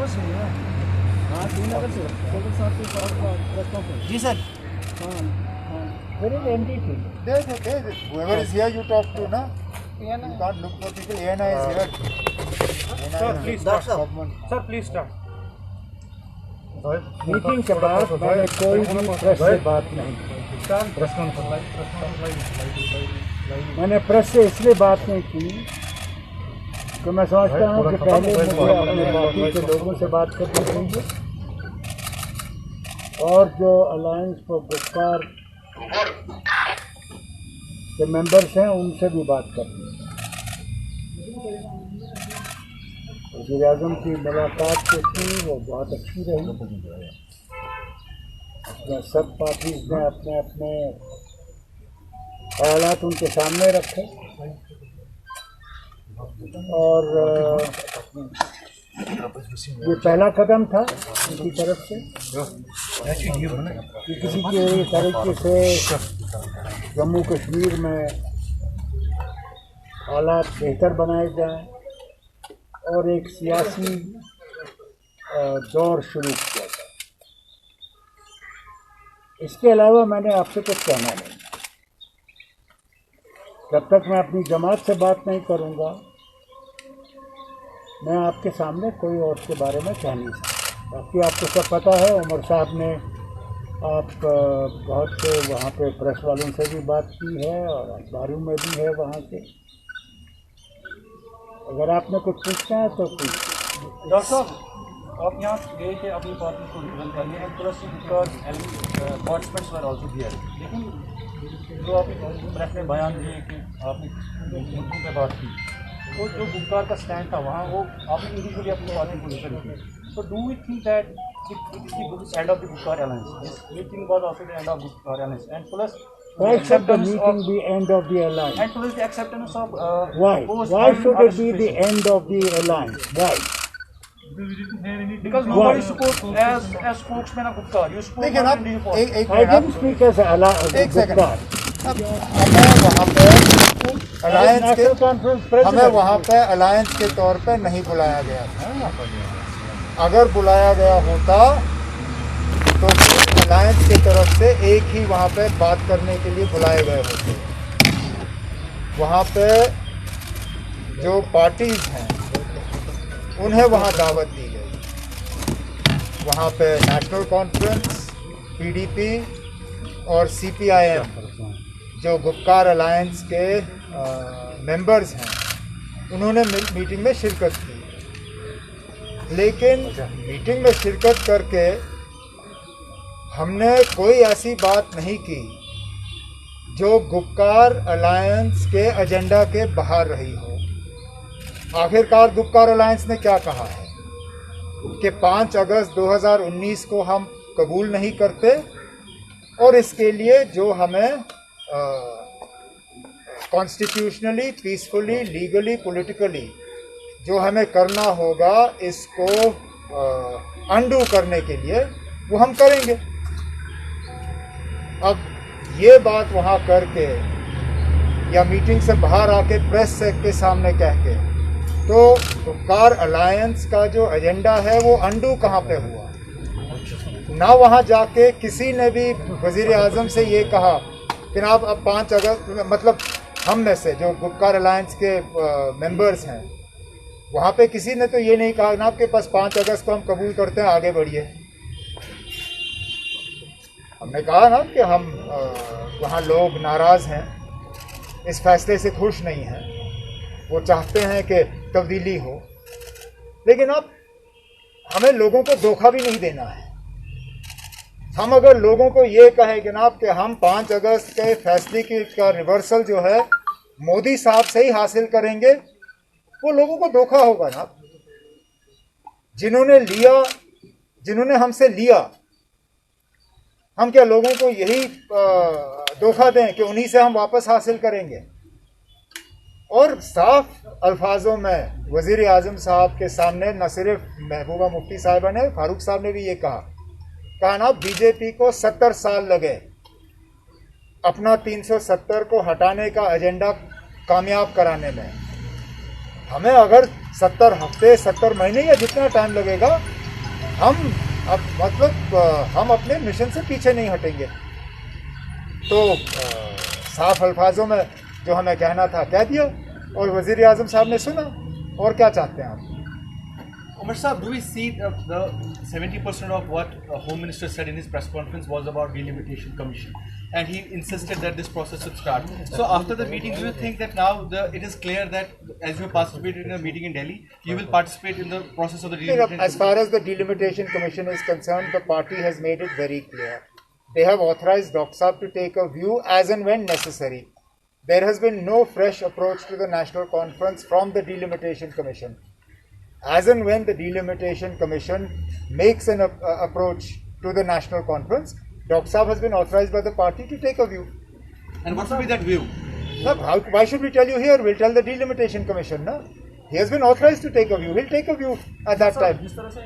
को सुनिए। हाँ, श्रीनगर से जी सर। हाँ हाँ, वेरी एमटी थी। Whoever is here, you talk to, na? You can't look for people. ANI is here. Sir, please start. Sir, please start. Meeting के बाद मैंने कोई भी प्रेस से बात नहीं की। मैंने प्रेस से इसलिए बात नहीं की कि मैं समझता हूँ कि पहले मुझे अपने पार्टी के लोगों से बात करनी चाहिए और जो अलायंस फॉर गुप्कार के मेंबर्स हैं उनसे भी बात करनी है। वज़ीर आज़म की मुलाकात जो थी वो बहुत अच्छी रही। उसमें सब पार्टीज ने अपने अपने ख्यालात उनके सामने रखे और ये पहला कदम था उनकी तरफ से कि किसी के तरीके से जम्मू कश्मीर में हालात बेहतर बनाए जाएं और एक सियासी दौर शुरू किया जाए। इसके अलावा मैंने आपसे कुछ कहना नहीं। जब तक मैं अपनी जमात से बात नहीं करूंगा मैं आपके सामने कोई और के बारे में कह नहीं सकता। बाकी आपको सब पता है, उमर साहब ने आप बहुत से वहाँ पे प्रेस वालों से भी बात की है और अखबारों में भी है वहाँ से। अगर आपने कुछ पूछना है तो पूछ। डॉक्टर साहब, आप यहाँ गए थे अपनी पार्टी को रिप्रेजेंट करने and plus participants were also here, लेकिन जो आपने प्रेस में बयान दिए कि आपने मुद्दों पे बात की, तो जो गुप्कार का स्टैंड था वहाँ वो आपने इंडिविजुअली अपनी पार्टी को रिप्रेजेंट की। So do we think that it is the end of the Gupkar alliance? This meeting was also the end of Gupkar alliance, and plus why should the meeting be end of the alliance? And plus the acceptance of why should it be the end of the alliance? Why? Because nobody spoke as spokesman of Gupkar. You spoke लेकिन as अब individual. एक I didn't speak as a Gupkar. अब हमें वहाँ पे alliance के हमें वहाँ पे अलायंस के तौर पे नहीं बुलाया गया था। अगर बुलाया गया होता तो अलायंस की तरफ से एक ही वहाँ पे बात करने के लिए बुलाए गए होते। वहाँ पे जो पार्टीज हैं उन्हें वहाँ दावत दी गई। वहाँ पे नेशनल कॉन्फ्रेंस, पीडीपी और सीपीआईएम जो गुप्कार अलायंस के मेंबर्स हैं उन्होंने मीटिंग में शिरकत की। लेकिन मीटिंग में शिरकत करके हमने कोई ऐसी बात नहीं की जो गुप्कार अलायंस के एजेंडा के बाहर रही हो। आखिरकार गुप्कार अलायंस ने क्या कहा है कि 5 अगस्त 2019 को हम कबूल नहीं करते और इसके लिए जो हमें कॉन्स्टिट्यूशनली, पीसफुली, लीगली, पॉलिटिकली जो हमें करना होगा इसको अंडू करने के लिए वो हम करेंगे। अब ये बात वहाँ करके या मीटिंग से बाहर आके प्रेस के सामने कह के तो गुप्कार अलायंस का जो एजेंडा है वो अंडू कहाँ पे हुआ? ना वहाँ जाके किसी ने भी वज़ीर आज़म से ये कहा कि ना अब 5 अगस्त मतलब हम में से जो गुप्कार अलायंस के मेंबर्स हैं वहाँ पे किसी ने तो ये नहीं कहा ना आपके पास 5 अगस्त को हम कबूल करते हैं, आगे बढ़िए। हमने कहा ना कि हम वहाँ लोग नाराज़ हैं, इस फैसले से खुश नहीं हैं, वो चाहते हैं कि तब्दीली हो। लेकिन अब हमें लोगों को धोखा भी नहीं देना है। हम अगर लोगों को ये कहें कि ना कि हम 5 अगस्त के फैसले का रिवर्सल जो है मोदी साहब से ही हासिल करेंगे, वो लोगों को धोखा होगा ना। जिन्होंने हमसे लिया, हम क्या लोगों को यही धोखा दें कि उन्हीं से हम वापस हासिल करेंगे? और साफ अल्फाजों में वज़ीर आज़म साहब के सामने न सिर्फ महबूबा मुफ्ती साहिबा ने, फारूक साहब ने भी ये कहा ना बीजेपी को 70 साल लगे अपना 370 को हटाने का एजेंडा कामयाब कराने में। हमें अगर 70 हफ्ते, 70 महीने या जितना टाइम लगेगा हम अब मतलब हम अपने मिशन से पीछे नहीं हटेंगे। तो साफ अल्फाजों में जो हमें कहना था कह दिया और वज़ीर आज़म साहब ने सुना। और क्या चाहते हैं आप? Umar Saab, do we see the 70% of what Home Minister said in his press conference was about delimitation commission, and he insisted that this process should start. So after the meeting, do you think that now it is clear that as you participated in a meeting in Delhi, you will participate in the process of the delimitation? As far as the delimitation commission is concerned, the party has made it very clear. They have authorized Dr. Saab to take a view as and when necessary. There has been no fresh approach to the National Conference from the delimitation commission. As and when the delimitation commission makes an approach to the National Conference, Dr. Saab has been authorized by the party to take a view. And what will be that view? Now, why should we tell you here? We'll tell the delimitation commission. No? He has been authorized to take a view. He'll take a view at that time. जिस तरह से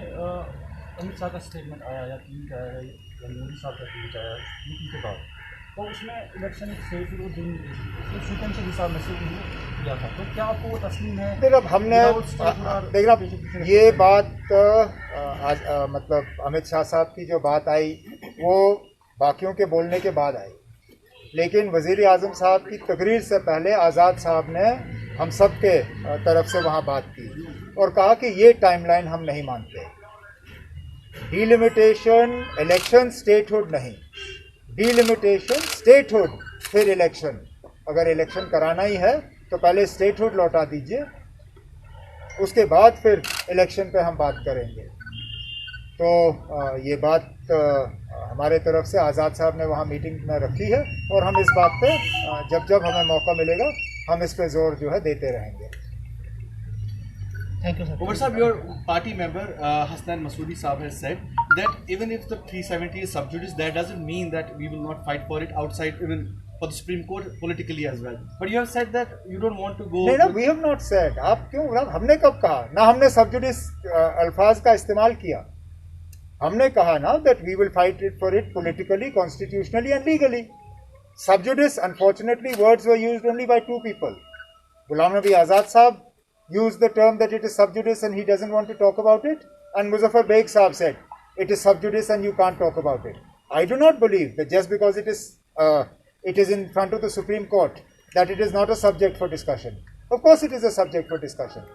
अमित शाह का statement आया या tweet आया या मोदी साहब का ट्वीट आया मीटिंग के बाद, तो उसमें इलेक्शन से फिर वो दिन सीक्वेंस के हिसाब में से किया था, तो क्या आपको वो तस्लीम है? देखो हमने देखना ये बात मतलब अमित शाह साहब की जो बात आई वो बाकियों के बोलने के बाद आई, लेकिन वज़ीर आज़म साहब की तकरीर से पहले आज़ाद साहब ने हम सब के तरफ से वहाँ बात की और कहा कि ये टाइमलाइन हम नहीं मानते। डिलिमिटेशन इलेक्शन स्टेटहुड नहीं, डिलिमिटेशन स्टेटहुड फिर इलेक्शन। अगर इलेक्शन कराना ही है तो पहले स्टेटहुड लौटा दीजिए, उसके बाद फिर इलेक्शन पे हम बात करेंगे। तो ये बात हमारे तरफ से आज़ाद साहब ने वहाँ मीटिंग में रखी है और हम इस बात पे जब जब हमें मौका मिलेगा हम इस पे जोर जो है देते रहेंगे। Thank you, sir. Umar Saab, your party member Hasnan Masoodi Saab has said that even if the 370 is sub judice, that doesn't mean that we will not fight for it outside, even for the Supreme Court politically as well. But you have said that you don't want to go. नहीं ना, we have not said. आप क्यों? हमने कब कहा? ना हमने sub judice अल्फाज का इस्तेमाल किया। हमने कहा ना that we will fight it for it politically, constitutionally and legally. Sub judice, unfortunately, words were used only by two people. Ghulam Nabi Azad Saab used the term that it is sub judice and he doesn't want to talk about it, and Muzaffar Beg Saab said it is sub judice and you can't talk about it. I do not believe that just because it is in front of the Supreme Court that it is not a subject for discussion. Of course it is a subject for discussion.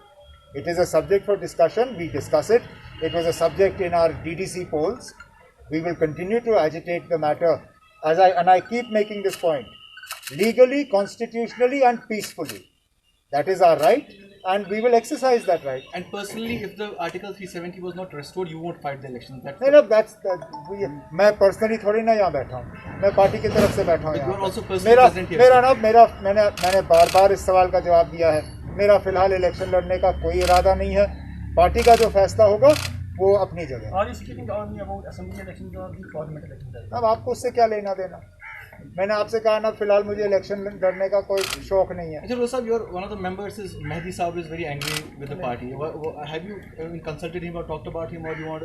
It is a subject for discussion. We discuss it. It was a subject in our DDC polls. We will continue to agitate the matter and I keep making this point. Legally, constitutionally and peacefully. That is our right and we will exercise that right. And personally, if the Article 370 was not restored, you won't fight the election. मैं personally थोड़ी ना यहाँ बैठा हूँ, मैं party की तरफ से बैठा हूँ यहाँ। मैंने बार इस सवाल का जवाब दिया है। मेरा फिलहाल इलेक्शन लड़ने का कोई इरादा नहीं है। पार्टी का जो फैसला होगा वो अपनी जगह। अब आपको उससे क्या लेना देना? मैंने आपसे कहा ना फिलहाल मुझे इलेक्शन लड़ने का कोई शौक नहीं है। Sir, one of the members is Mehdi Saab is very angry with the party. Have you consulted him or talked about him, or do you want?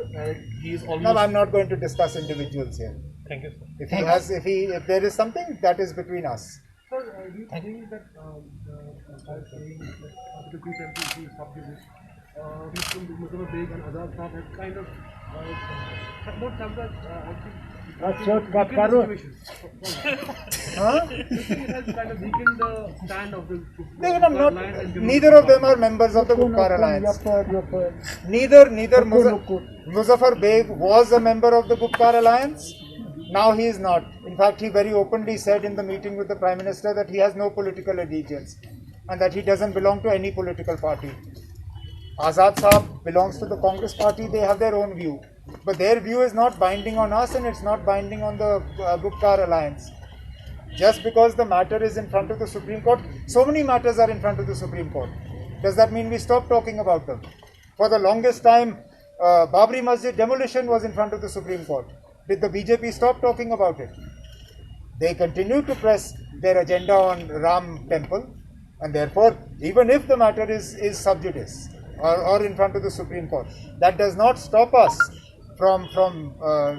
He is almost. No, I'm not going to discuss individuals here. Thank you, sir. If there is something that is between us. Sir, do you think that saying that after 270 sub-judice, Muzaffar Beg and Azad Saab have kind of not have that Neither of them are members of the Gupkar Alliance. Neither Muzaffar Beg was a member of the Gupkar Alliance. Now he is not. In fact, he very openly said in the meeting with the Prime Minister that he has no political allegiance and that he doesn't belong to any political party. Azad Saab belongs to the Congress party. They have their own view. But their view is not binding on us and it's not binding on the Gupkar Alliance. Just because the matter is in front of the Supreme Court, so many matters are in front of the Supreme Court. Does that mean we stop talking about them? For the longest time, Babri Masjid demolition was in front of the Supreme Court. Did the BJP stop talking about it? They continue to press their agenda on Ram Temple, and therefore, even if the matter is sub judice or in front of the Supreme Court, that does not stop us from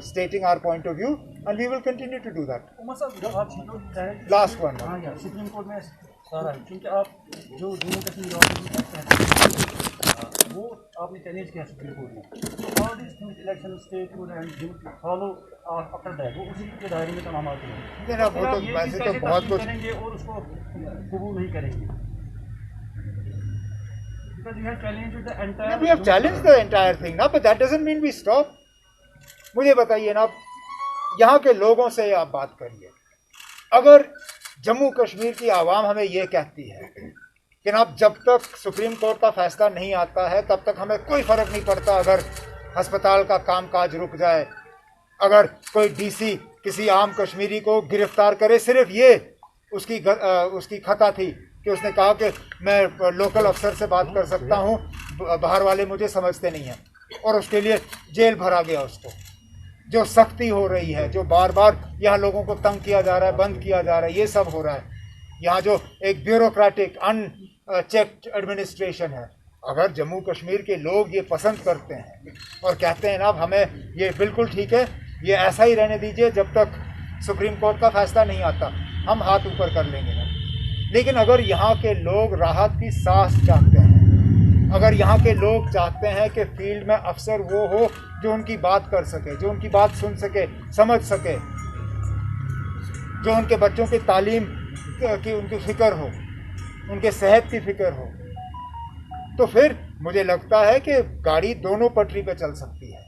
stating our point of view, and we will continue to do that. Last one. Supreme court में सारा है, क्योंकि आप जो जम्मू कश्मीर वो आपने challenge किया supreme court में, all this things election statehood and follow after that, वो उसी के दायरे में तमाम आते हैं। वो तो वैसे तो बहुत कुछ करेंगे और उसको कबूल नहीं करेंगे, because you have challenged the entire, we have challenged the entire thing ना, but that doesn't mean we stop. मुझे बताइए ना, यहाँ के लोगों से आप बात करिए, अगर जम्मू कश्मीर की आवाम हमें ये कहती है कि ना जब तक सुप्रीम कोर्ट का फैसला नहीं आता है तब तक हमें कोई फर्क नहीं पड़ता, अगर अस्पताल का कामकाज रुक जाए, अगर कोई डीसी किसी आम कश्मीरी को गिरफ्तार करे, सिर्फ ये उसकी खता थी कि उसने कहा कि मैं लोकल अफसर से बात कर सकता हूँ, बाहर वाले मुझे समझते नहीं हैं, और उसके लिए जेल भरा गया उसको। जो सख्ती हो रही है, जो बार बार यहाँ लोगों को तंग किया जा रहा है, बंद किया जा रहा है, ये सब हो रहा है। यहाँ जो एक ब्यूरोक्रेटिक अनचेक्ड एडमिनिस्ट्रेशन है, अगर जम्मू कश्मीर के लोग ये पसंद करते हैं और कहते हैं ना हमें ये बिल्कुल ठीक है, ये ऐसा ही रहने दीजिए जब तक सुप्रीम कोर्ट का फैसला नहीं आता, हम हाथ ऊपर कर लेंगे ना। लेकिन अगर यहाँ के लोग राहत की सांस चाहते हैं, अगर यहाँ के लोग चाहते हैं कि फील्ड में अफसर वो हो जो उनकी बात कर सके, जो उनकी बात सुन सके, समझ सके, जो उनके बच्चों की तालीम की उनकी फिक्र हो, उनके सेहत की फिक्र हो, तो फिर मुझे लगता है कि गाड़ी दोनों पटरी पे चल सकती है।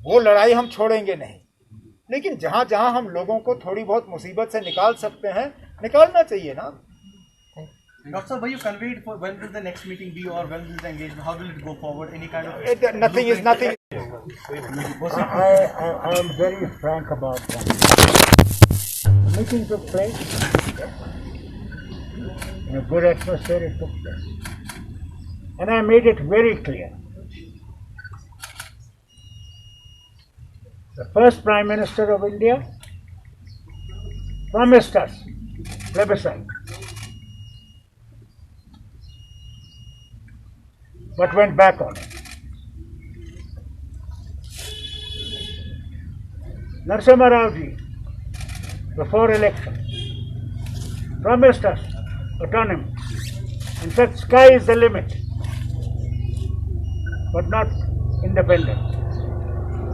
वो लड़ाई हम छोड़ेंगे नहीं, लेकिन जहाँ जहाँ हम लोगों को थोड़ी बहुत मुसीबत से निकाल सकते हैं, निकालना चाहिए ना। Dr. Sir, you conveyed for when will the next meeting be or when will the engagement, how will it go forward, any kind of... Nothing is nothing. I am very frank about that. The meeting took place. In a good atmosphere it took place. And I made it very clear. The first Prime Minister of India promised us plebiscite, but went back on it. Narasimha Rao ji, before election, promised us autonomy and said sky is the limit, but not independence.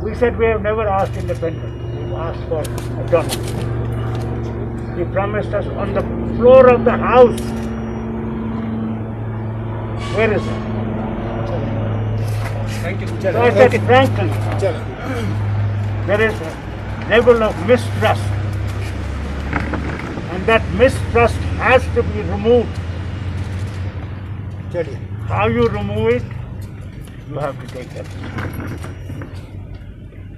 We said we have never asked independence, we've asked for autonomy. He promised us on the floor of the house. Where is it? Thank you. So I said frankly, there is a level of mistrust, and that mistrust has to be removed. How you remove it, you have to take that.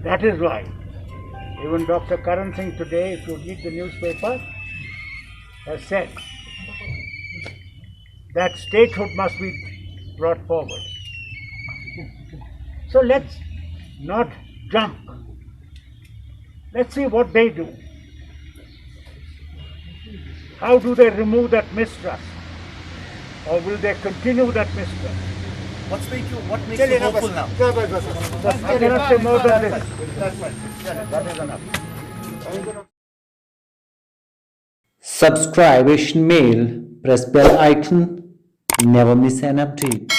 That is why even Dr. Karan Singh today, if you read the newspaper, has said that statehood must be brought forward. So let's not jump. Let's see what they do. How do they remove that mistrust? Or will they continue that mistrust? What makes you hopeful now? I cannot say more than this. That is enough. Subscribe Asian Mail, press bell icon, never miss an update.